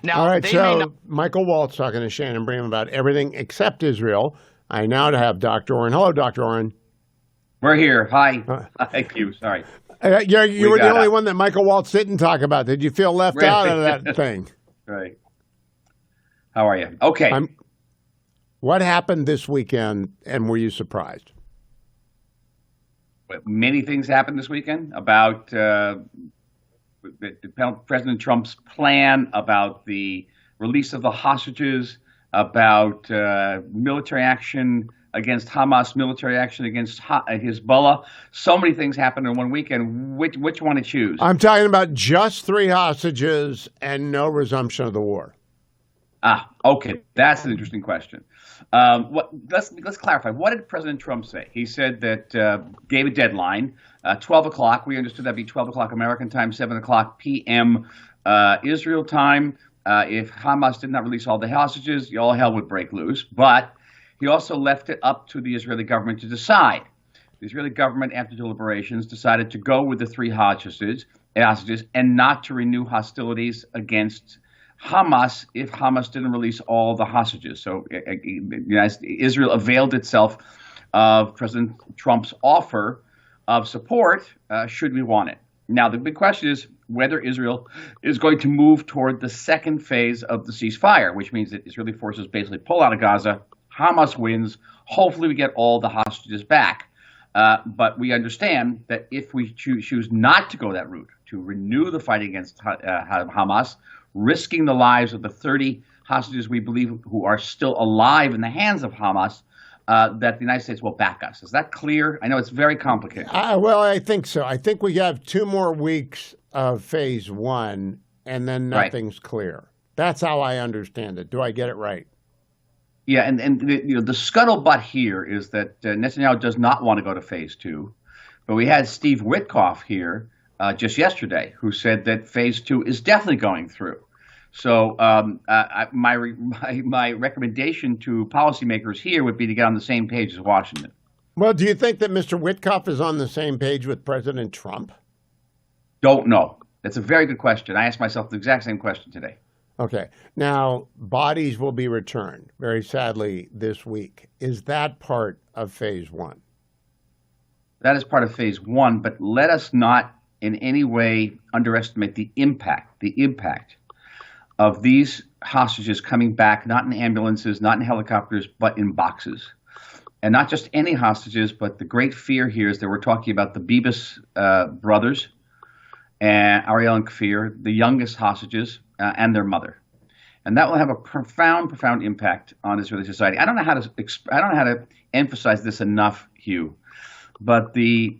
Now, All right, they may not. so Michael Waltz talking to Shannon Bream about everything except Israel. I now have Dr. Oren. Hello, Dr. Oren. We're here. Hi. Uh, Hi, Hugh. Sorry. you We were the got only up. one that Michael Waltz didn't talk about. Did you feel left out of that thing? Right. How are you? Okay. What happened this weekend, and were you surprised? Many things happened this weekend about President Trump's plan, about the release of the hostages, about military action against Hamas, military action against Hezbollah. So many things happened in one weekend. Which you want to choose? I'm talking about just 3 hostages and no resumption of the war. Okay. That's an interesting question. Let's clarify. What did President Trump say? He said that gave a deadline, 12 o'clock. We understood that'd be 12 o'clock American time, 7 o'clock p.m. Israel time. If Hamas did not release all the hostages, all hell would break loose. But he also left it up to the Israeli government to decide. The Israeli government, after deliberations, decided to go with the 3 hostages and not to renew hostilities against Hamas if Hamas didn't release all the hostages. So Israel availed itself of President Trump's offer of support should we want it. Now, the big question is whether Israel is going to move toward the second phase of the ceasefire, which means that Israeli forces basically pull out of Gaza, Hamas wins, hopefully we get all the hostages back. But we understand that if we choose not to go that route, to renew the fight against Hamas, risking the lives of the 30 hostages we believe who are still alive in the hands of Hamas, that the United States will back us. Is that clear? I know it's very complicated. Well, I think so. I think we have 2 more weeks of phase 1, and then nothing's clear. That's how I understand it. Do I get it right? Yeah, and the scuttlebutt here is that Netanyahu does not want to go to phase 2, but we had Steve Witkoff here just yesterday who said that phase 2 is definitely going through. So my recommendation to policymakers here would be to get on the same page as Washington. Well, do you think that Mr. Witkoff is on the same page with President Trump? Don't know. That's a very good question. I asked myself the exact same question today. Okay. Now, bodies will be returned, very sadly, this week. Is that part of phase 1? That is part of phase 1, but let us not in any way underestimate the impact of these hostages coming back, not in ambulances, not in helicopters, but in boxes. And not just any hostages, but the great fear here is that we're talking about the Bibas brothers, and Ariel and Kfir, the youngest hostages, and their mother. And that will have a profound impact on Israeli society. I don't know how to emphasize this enough, Hugh, but the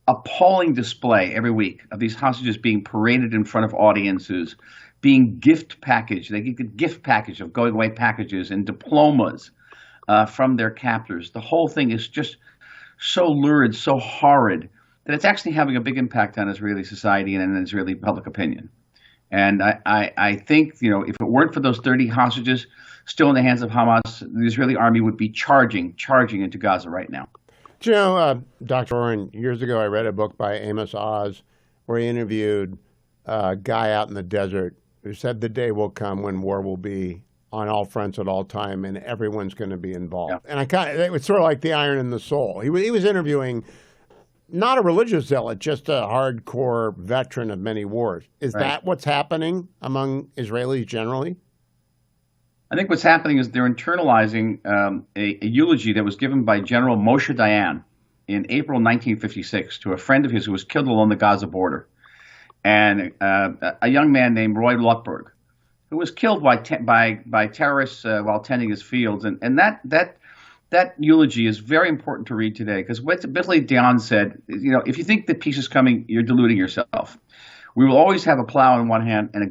appalling display every week of these hostages being paraded in front of audiences, being gift packaged. They get a gift package of going away packages and diplomas from their captors. The whole thing is just so lurid, so horrid, that it's actually having a big impact on Israeli society and Israeli public opinion. And I think, if it weren't for those 30 hostages still in the hands of Hamas, the Israeli army would be charging into Gaza right now. Do you know, Dr. Oren, years ago I read a book by Amos Oz where he interviewed a guy out in the desert who said the day will come when war will be on all fronts at all time and everyone's going to be involved. Yeah. And it was sort of like the iron in the soul. He was interviewing not a religious zealot, just a hardcore veteran of many wars. Is that what's happening among Israelis generally? I think what's happening is they're internalizing a eulogy that was given by General Moshe Dayan in April 1956 to a friend of his who was killed along the Gaza border, and a young man named Roy Luckberg, who was killed by terrorists while tending his fields. And that eulogy is very important to read today, because what basically Dayan said, if you think that peace is coming, you're deluding yourself. We will always have a plow in one hand and a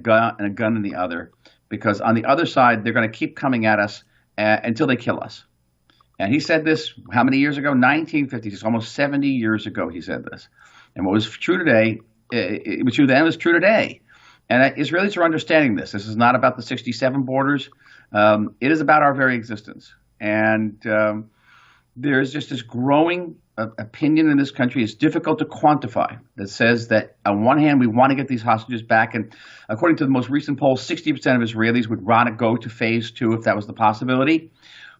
gun in the other, because on the other side, they're going to keep coming at us until they kill us. And he said this how many years ago? 1956, almost 70 years ago he said this. And what was true today, it was true then, it was true today. And Israelis are understanding this. This is not about the 67 borders. It is about our very existence. And there's just this growing opinion in this country is difficult to quantify that says that on one hand, we want to get these hostages back. And according to the most recent poll, 60% of Israelis would want to go to phase 2 if that was the possibility.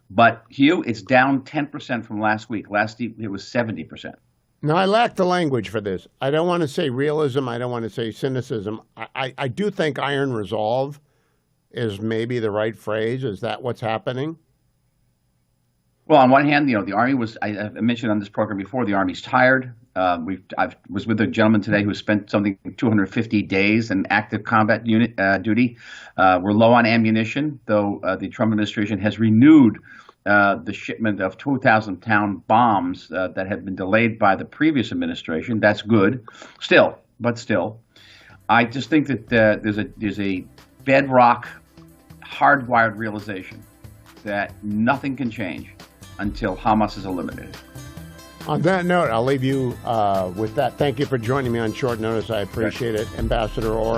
But Hugh, it's down 10% from last week. Last week, it was 70%. No, I lack the language for this. I don't want to say realism. I don't want to say cynicism. I do think iron resolve is maybe the right phrase. Is that what's happening? Well, on one hand, the Army I mentioned on this program before, the Army's tired. I was with a gentleman today who spent something 250 days in active combat unit duty. We're low on ammunition, though the Trump administration has renewed the shipment of 2,000-pound bombs that had been delayed by the previous administration. That's good. Still, I just think that there's a bedrock, hardwired realization that nothing can change until Hamas is eliminated. On that note, I'll leave you with that. Thank you for joining me on short notice. I appreciate it, Ambassador Oren.